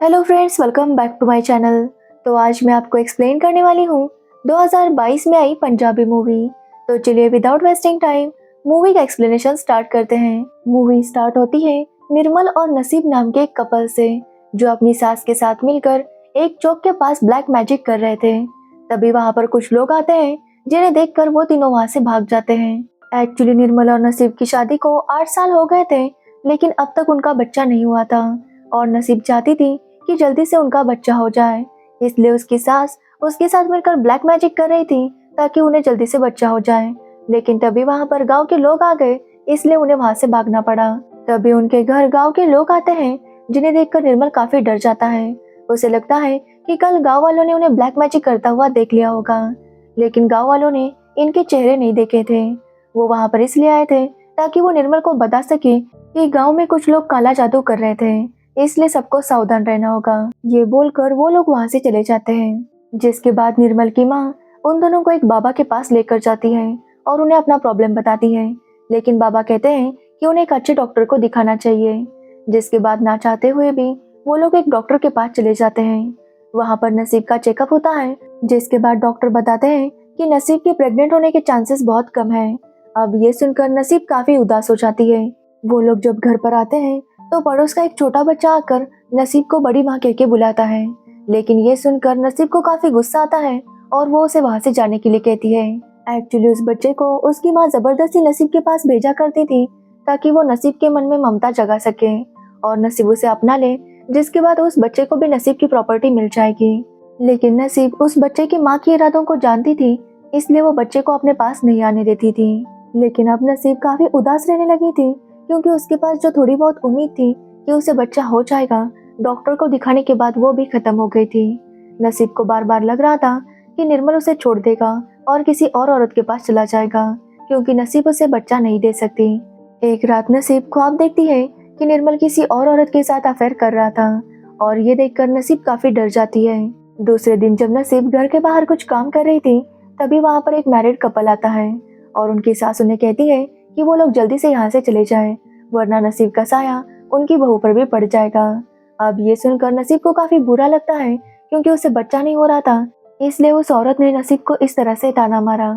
Hello friends, welcome back to my channel. तो आज मैं आपको एक्सप्लेन करने वाली हूँ 2022 में आई पंजाबी मूवी। तो चलिए विदाउट वेस्टिंग टाइम मूवी का एक्सप्लेनेशन स्टार्ट करते हैं। मूवी स्टार्ट होती है निर्मल और नसीब नाम के एक कपल से, जो अपनी सास के साथ मिलकर एक चौक के पास ब्लैक मैजिक कर रहे थे। तभी वहाँ पर कुछ लोग आते हैं जिन्हें देखकर वो तीनों वहाँ से भाग जाते हैं। एक्चुअली निर्मल और नसीब की शादी को 8 साल हो गए थे, लेकिन अब तक उनका बच्चा नहीं हुआ था और नसीब चाहती थी कि जल्दी से उनका बच्चा हो जाए। इसलिए उसकी सास उसके साथ मिलकर ब्लैक मैजिक कर रही थी ताकि उन्हें जल्दी से बच्चा हो जाए। लेकिन तभी वहाँ पर गांव के लोग आ गए, इसलिए उन्हें वहाँ से भागना पड़ा। तभी उनके घर गांव के लोग आते हैं, जिन्हें देखकर निर्मल काफी डर जाता है। उसे लगता है कि कल गांव वालों ने उन्हें ब्लैक मैजिक करता हुआ देख लिया होगा, लेकिन गांव वालों ने इनके चेहरे नहीं देखे थे। वो वहाँ पर इसलिए आए थे ताकि वो निर्मल को बता सके कि गांव में कुछ लोग काला जादू कर रहे थे, इसलिए सबको सावधान रहना होगा। ये बोलकर वो लोग वहाँ से चले जाते हैं। जिसके बाद निर्मल की माँ उन दोनों को एक बाबा के पास लेकर जाती है और उन्हें अपना प्रॉब्लम बताती है, लेकिन बाबा कहते हैं कि उन्हें एक अच्छे डॉक्टर को दिखाना चाहिए। जिसके बाद ना चाहते हुए भी वो लोग एक डॉक्टर के पास चले जाते हैं। वहाँ पर नसीब का चेकअप होता है, जिसके बाद डॉक्टर बताते हैं कि नसीब के प्रेग्नेंट होने के चांसेस बहुत कम है। अब ये सुनकर नसीब काफी उदास हो जाती है। वो लोग जब घर पर आते हैं तो पड़ोस का एक छोटा बच्चा आकर नसीब को बड़ी माँ कह के बुलाता है, लेकिन ये सुनकर नसीब को काफी गुस्सा आता है और वो उसे वहाँ से जाने के लिए कहती है। एक्चुअली उस बच्चे को उसकी माँ जबरदस्ती नसीब के पास भेजा करती थी ताकि वो नसीब के मन में ममता जगा सके और नसीब उसे अपना ले, जिसके बाद उस बच्चे को भी नसीब की प्रॉपर्टी मिल जाएगी। लेकिन नसीब उस बच्चे की माँ के इरादों को जानती थी, इसलिए वो बच्चे को अपने पास नहीं आने देती थी। लेकिन अब नसीब काफी उदास रहने लगी थी, क्योंकि उसके पास जो थोड़ी बहुत उम्मीद थी कि उसे बच्चा हो जाएगा, डॉक्टर को दिखाने के बाद वो भी खत्म हो गई थी। नसीब को बार बार लग रहा था कि निर्मल उसे छोड़ देगा और किसी और औरत के पास चला जाएगा, क्योंकि नसीब उसे बच्चा नहीं दे सकती। एक रात नसीब ख्वाब देखती है कि निर्मल किसी और औरत के साथ अफेयर कर रहा था और ये देखकर नसीब काफी डर जाती है। दूसरे दिन जब नसीब घर के बाहर कुछ काम कर रही थी, तभी वहाँ पर एक मैरिड कपल आता है और उनकी सास उन्हें कहती है कि वो लोग जल्दी से यहाँ से चले जाएं, वरना नसीब का साया उनकी बहू पर भी पड़ जाएगा। अब ये सुनकर नसीब को काफी बुरा लगता है, क्योंकि उसे बच्चा नहीं हो रहा था, इसलिए उस औरत ने नसीब को इस तरह से ताना मारा।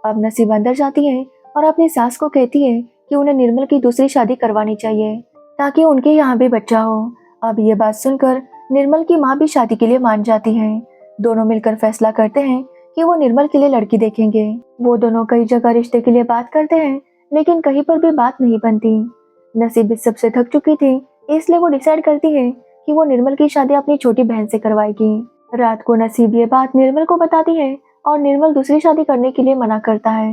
अब नसीब अंदर जाती है और अपनी सास को कहती है कि उन्हें निर्मल की दूसरी शादी करवानी चाहिए ताकि उनके यहाँ भी बच्चा हो। अब ये बात सुनकर निर्मल की माँ भी शादी के लिए मान जाती है। दोनों मिलकर फैसला करते हैं कि वो निर्मल के लिए लड़की देखेंगे। वो दोनों कई जगह रिश्ते के लिए बात करते हैं, लेकिन कहीं पर भी बात नहीं बनती। नसीब इस सबसे थक चुकी थी, इसलिए वो डिसाइड करती है कि वो निर्मल की शादी अपनी छोटी बहन से करवाएगी। रात को नसीब ये बात निर्मल को बताती है और निर्मल दूसरी शादी करने के लिए मना करता है,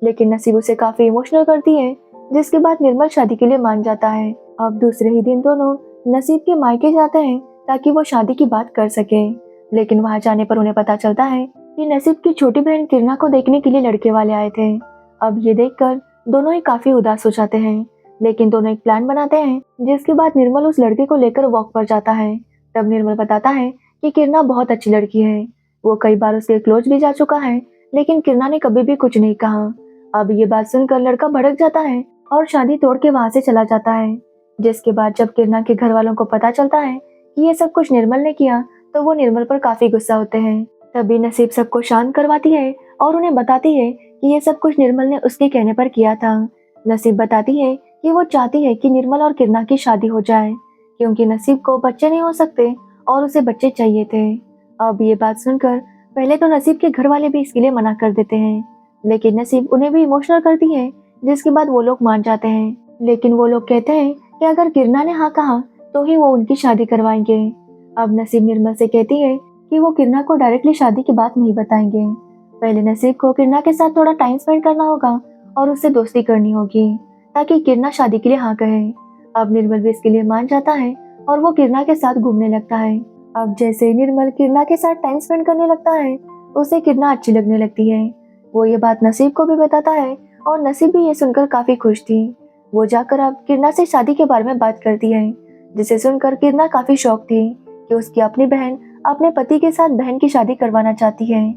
लेकिन नसीब उसे काफी इमोशनल करती है, जिसके बाद निर्मल शादी के लिए मान जाता है। अब दूसरे ही दिन दोनों नसीब के मायके जाते हैं ताकि वो शादी की बात कर सके, लेकिन वहां जाने पर उन्हें पता चलता है कि नसीब की छोटी बहन किरणा को देखने के लिए लड़के वाले आए थे। अब ये देखकर दोनों ही काफी उदास हो जाते हैं, लेकिन दोनों एक प्लान बनाते हैं, जिसके बाद निर्मल उस लड़के को लेकर वॉक पर जाता है। तब निर्मल बताता है कि किरणा बहुत अच्छी लड़की है, वो कई बार उसके क्लोज भी जा चुका है, लेकिन किरणा ने कभी भी कुछ नहीं कहा। अब ये बात सुनकर लड़का भड़क जाता है और शादी तोड़ के वहां से चला जाता है। जिसके बाद जब किरणा के घर वालों को पता चलता है कि ये सब कुछ निर्मल ने किया, तो वो निर्मल पर काफी गुस्सा होते हैं। तभी नसीब सबको शांत करवाती है और उन्हें बताती है कि ये सब कुछ निर्मल ने उसके कहने पर किया था। नसीब बताती है कि वो चाहती है कि निर्मल और किरणा की शादी हो जाए, क्योंकि नसीब को बच्चे नहीं हो सकते और उसे बच्चे चाहिए थे। अब ये बात सुनकर पहले तो नसीब के घर वाले भी इसके लिए मना कर देते हैं, लेकिन नसीब उन्हें भी इमोशनल करती है, जिसके बाद वो लोग मान जाते हैं। लेकिन वो लोग कहते हैं कि अगर किरणा ने हाँ कहा तो ही वो उनकी शादी करवाएंगे। अब नसीब निर्मल से कहती है कि वो किरणा को डायरेक्टली शादी की बात नहीं बताएंगे। पहले नसीब को किरणा के साथ थोड़ा टाइम स्पेंड करना होगा और उससे दोस्ती करनी होगी ताकि किरणा शादी के लिए हाँ कहे। अब निर्मल भी इसके लिए मान जाता है और वो किरणा के साथ घूमने लगता है। अब जैसे ही निर्मल किरणा के साथ टाइम स्पेंड करने लगता है, उसे किरणा अच्छी लगने लगती है। वो ये बात नसीब को भी बताता है और नसीब भी ये सुनकर काफी खुश थी। वो जाकर अब किरणा से शादी के बारे में बात करती है, जिसे सुनकर किरणा काफी शौक थी कि उसकी अपनी बहन अपने पति के साथ बहन की शादी करवाना चाहती है।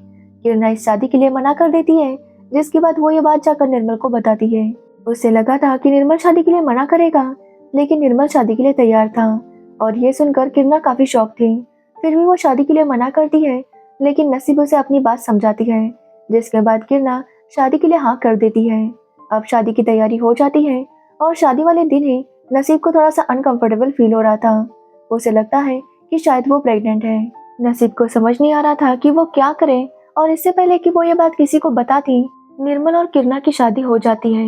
किरणा इस शादी के लिए मना कर देती है, जिसके बाद वो ये बात जाकर निर्मल को बताती है। उसे लगा था कि निर्मल शादी के लिए मना करेगा, लेकिन निर्मल शादी के लिए तैयार था और ये सुनकर किरणा काफी शॉक थी। फिर भी वो शादी के लिए मना करती है, लेकिन नसीब उसे अपनी बात समझाती है, जिसके बाद किरणा शादी के लिए हाँ कर देती है। अब शादी की तैयारी हो जाती है और शादी वाले दिन ही नसीब को थोड़ा सा अनकंफर्टेबल फील हो रहा था। उसे लगता है कि शायद वो प्रेग्नेंट है। नसीब को समझ नहीं आ रहा था कि वो क्या करे, और इससे पहले कि वो ये बात किसी को बताती, निर्मल और किरणा की शादी हो जाती है।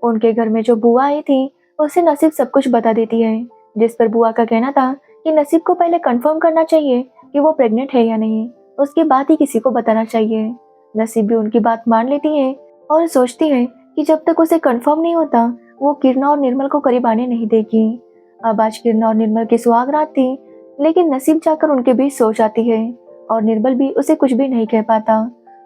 उनके घर में जो बुआ आई थी उसे नसीब सब कुछ बता देती है, जिस पर बुआ का कहना था कि नसीब को पहले कंफर्म करना चाहिए कि वो प्रेग्नेंट है या नहीं, उसके बाद ही किसी को बताना चाहिए। नसीब भी उनकी बात मान लेती है और सोचती है कि जब तक उसे कंफर्म नहीं होता वो किरणा और निर्मल को करीब आने नहीं देगी। अब आज किरणा और निर्मल की सुहाग रात थी, लेकिन नसीब जाकर उनके बीच सो जाती है और निर्मल भी उसे कुछ भी नहीं कह पाता।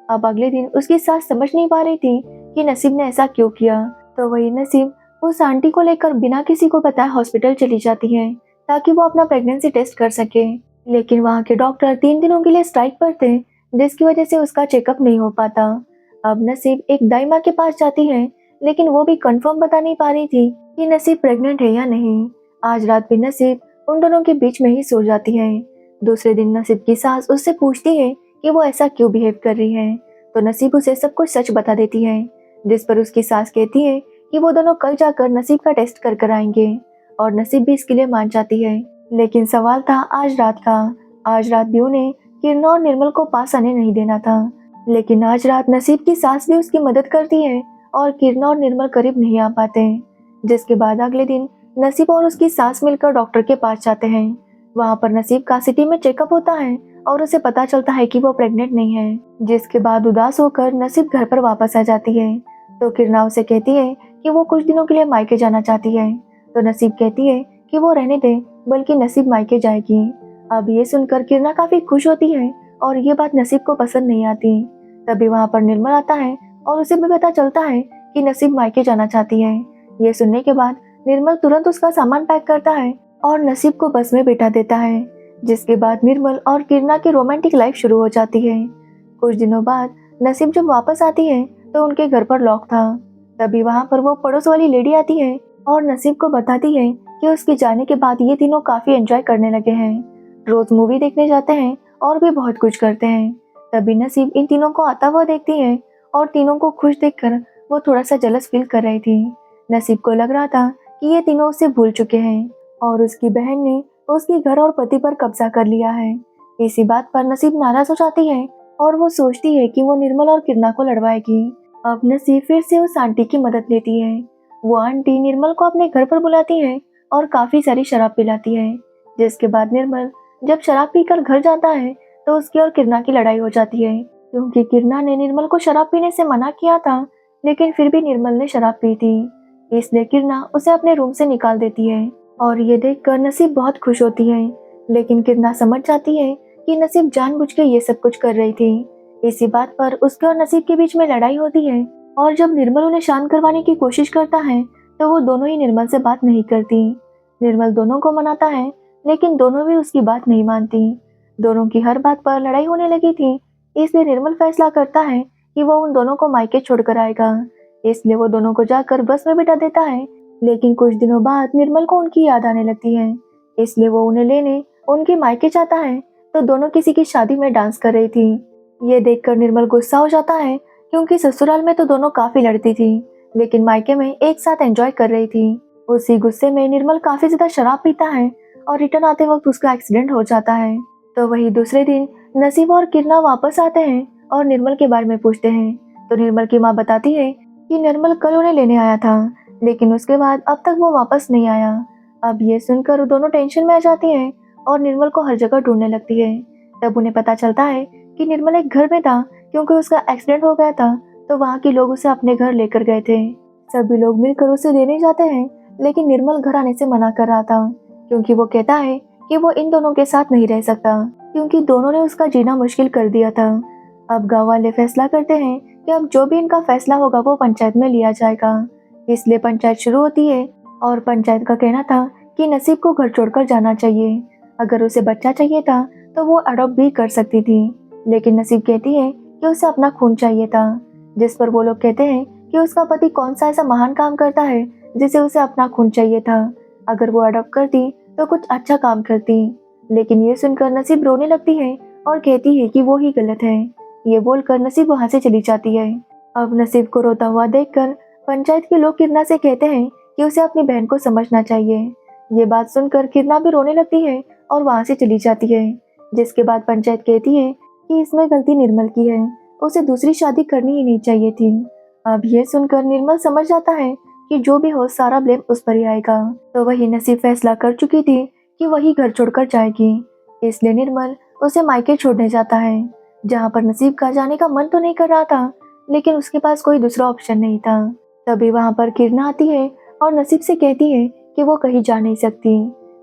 अब अगले दिन उसकी सास समझ नहीं पा रही थी कि नसीब ने ऐसा क्यों किया, तो वही नसीब उस आंटी को लेकर बिना किसी को बताए हॉस्पिटल चली जाती है ताकि वो अपना प्रेगनेंसी टेस्ट कर सके। लेकिन वहाँ के डॉक्टर 3 दिनों के लिए स्ट्राइक पर थे, जिसकी वजह से उसका चेकअप नहीं हो पाता। अब नसीब एक दाई माँ के पास जाती है, लेकिन वो भी कंफर्म बता नहीं पा रही थी कि नसीब प्रेग्नेंट है या नहीं। आज रात भी नसीब उन दोनों के बीच में ही सो जाती है। दूसरे दिन नसीब की सास उससे पूछती है कि वो ऐसा क्यों बिहेव कर रही है, तो नसीब उसे सब कुछ सच बता देती है, जिस पर उसकी सास कहती है कि वो दोनों कल जाकर नसीब का टेस्ट कर आएंगे, और नसीब भी इसके लिए मान जाती है। लेकिन सवाल था आज रात का। आज रात भी उन्हें किरणा और निर्मल को पास आने नहीं देना था, लेकिन आज रात नसीब की सास भी उसकी मदद करती है और किरणा और निर्मल करीब नहीं आ पाते। जिसके बाद अगले दिन नसीब और उसकी सास मिलकर डॉक्टर के पास जाते हैं। वहाँ पर नसीब का सिटी में चेकअप होता है और उसे पता चलता है कि वो प्रेग्नेंट नहीं है। जिसके बाद उदास होकर नसीब घर पर वापस आ जाती है, तो किरणा उसे कहती है कि वो कुछ दिनों के लिए मायके जाना चाहती है, तो नसीब कहती है कि वो रहने दे, बल्कि नसीब मायके जाएगी। अब ये सुनकर किरणा काफी खुश होती है और ये बात नसीब को पसंद नहीं आती। तभी वहाँ पर निर्मल आता है और उसे भी पता चलता है कि नसीब मायके जाना चाहती है। ये सुनने के बाद निर्मल तुरंत उसका सामान पैक करता है और नसीब को बस में बिठा देता है। जिसके बाद निर्मल और किरणा की रोमांटिक लाइफ शुरू हो जाती है। कुछ दिनों बाद नसीब जब वापस आती है तो उनके घर पर लॉक था। तभी वहाँ पर वो पड़ोस वाली लेडी आती है और नसीब को बताती है कि उसके जाने के बाद ये तीनों काफी एंजॉय करने लगे हैं, रोज मूवी देखने जाते हैं और भी बहुत कुछ करते हैं। तभी नसीब इन तीनों को आता हुआ देखती है और तीनों को खुश देखकर वो थोड़ा सा जलस फील कर रही थी। नसीब को लग रहा था कि ये तीनों उसे भूल चुके हैं और उसकी बहन ने उसके घर और पति पर कब्जा कर लिया है। इसी बात पर नसीब नाराज हो जाती है और वो सोचती है कि वो निर्मल और किरणा को लड़वाएगी। अब नसीब फिर से उस आंटी की मदद लेती है। वो आंटी निर्मल को अपने घर पर बुलाती है और काफी सारी शराब पिलाती है। जिसके बाद निर्मल जब शराब पीकर घर जाता है तो उसकी और किरणा की लड़ाई हो जाती है, क्योंकि किरणा ने निर्मल को शराब पीने से मना किया था, लेकिन फिर भी निर्मल ने शराब पी थी, इसलिए किरणा उसे अपने रूम से निकाल देती है। और ये देखकर नसीब बहुत खुश होती है, लेकिन किरणा समझ जाती है कि नसीब जानबूझ के ये सब कुछ कर रही थी। इसी बात पर उसके और नसीब के बीच में लड़ाई होती है और जब निर्मल उन्हें शांत करवाने की कोशिश करता है तो वो दोनों ही निर्मल से बात नहीं करती। निर्मल दोनों को मनाता है, लेकिन दोनों भी उसकी बात नहीं मानती। दोनों की हर बात पर लड़ाई होने लगी थी, इसलिए निर्मल फैसला करता है कि वो उन दोनों को मायके छोड़कर आएगा। इसलिए वो दोनों को जाकर बस में बिठा देता है। लेकिन कुछ दिनों बाद निर्मल को उनकी याद आने लगती है, इसलिए वो उन्हें लेने उनके मायके जाता है, तो दोनों किसी की शादी में डांस कर रही थी। ये देखकर निर्मल गुस्सा हो जाता है, क्योंकि ससुराल में तो दोनों काफी लड़ती थी, लेकिन मायके में एक साथ एंजॉय कर रही थी। उसी गुस्से में निर्मल काफी ज्यादा शराब पीता है और रिटर्न आते वक्त उसका एक्सीडेंट हो जाता है। तो वही दूसरे दिन नसीब और किरणा वापस आते हैं और निर्मल के बारे में पूछते हैं, तो निर्मल की माँ बताती है कि निर्मल कल उन्हें लेने आया था, लेकिन उसके बाद अब तक वो वापस नहीं आया। अब ये सुनकर दोनों टेंशन में आ जाती हैं और निर्मल को हर जगह ढूंढने लगती है। तब उन्हें पता चलता है कि निर्मल एक घर में था, क्योंकि उसका एक्सीडेंट हो गया था, तो वहाँ के लोग उसे अपने घर लेकर गए थे। सभी लोग मिलकर उसे लेने जाते हैं, लेकिन निर्मल घर आने से मना कर रहा था, क्योंकि वो कहता है कि वो इन दोनों के साथ नहीं रह सकता, क्योंकि दोनों ने उसका जीना मुश्किल कर दिया था। अब गाँव वाले फैसला करते हैं कि अब जो भी इनका फैसला होगा वो पंचायत में लिया जाएगा। इसलिए पंचायत शुरू होती है और पंचायत का कहना था कि नसीब को घर छोड़कर जाना चाहिए। अगर उसे बच्चा चाहिए था तो वो अडॉप्ट भी कर सकती थी, लेकिन नसीब कहती है कि उसे अपना खून चाहिए था। जिस पर वो लोग कहते हैं कि उसका पति कौन सा ऐसा महान काम करता है जिसे उसे अपना खून चाहिए था। अगर वो अडॉप्ट करती तो कुछ अच्छा काम करती, लेकिन ये सुनकर नसीब रोने लगती है और कहती है कि वो ही गलत है। ये बोलकर नसीब वहाँ से चली जाती है। अब नसीब को रोता हुआ देखकर पंचायत के लोग किरना से कहते हैं कि उसे अपनी बहन को समझना चाहिए। ये बात सुनकर किरना भी रोने लगती है और वहाँ से चली जाती है। जिसके बाद पंचायत कहती है कि इसमें गलती निर्मल की है, उसे दूसरी शादी करनी ही नहीं चाहिए थी। अब ये सुनकर निर्मल समझ जाता है कि जो भी हो सारा ब्लेम उस पर ही आएगा। तो वही नसीब फैसला कर चुकी थी कि वही घर छोड़कर जाएगी, इसलिए निर्मल उसे मायके छोड़ने जाता है, जहाँ पर नसीब का जाने का मन तो नहीं कर रहा था, लेकिन उसके पास कोई दूसरा ऑप्शन नहीं था। तभी वहाँ पर किरना आती है और नसीब से कहती है कि वो कहीं जा नहीं सकती,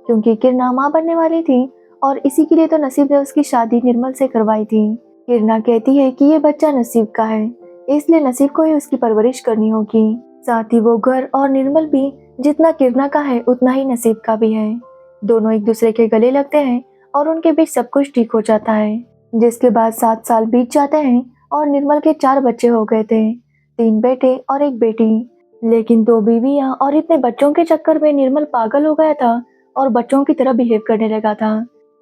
क्योंकि किरना माँ बनने वाली थी और इसी के लिए तो नसीब ने उसकी शादी निर्मल से करवाई थी। किरना कहती है कि ये बच्चा नसीब का है, इसलिए नसीब को ही उसकी परवरिश करनी होगी। साथ ही वो घर और निर्मल भी जितना किरना का है उतना ही नसीब का भी है। दोनों एक दूसरे के गले लगते हैं और उनके बीच सब कुछ ठीक हो जाता है। जिसके बाद 7 साल बीत जाते हैं और निर्मल के 4 बच्चे हो गए थे, 3 बेटे और 1 बेटी। लेकिन 2 बीवियां और इतने बच्चों के चक्कर में निर्मल पागल हो गया था और बच्चों की तरह बिहेव करने लगा था।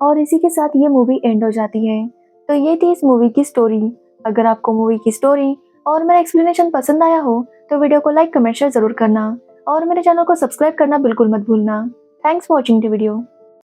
और इसी के साथ ये मूवी एंड हो जाती है। तो ये थी इस मूवी की स्टोरी। अगर आपको मूवी की स्टोरी और मेरा एक्सप्लेनेशन पसंद आया हो तो वीडियो को लाइक, कमेंट, शेयर जरूर करना और मेरे चैनल को सब्सक्राइब करना बिल्कुल मत भूलना। Thanks for watching the video.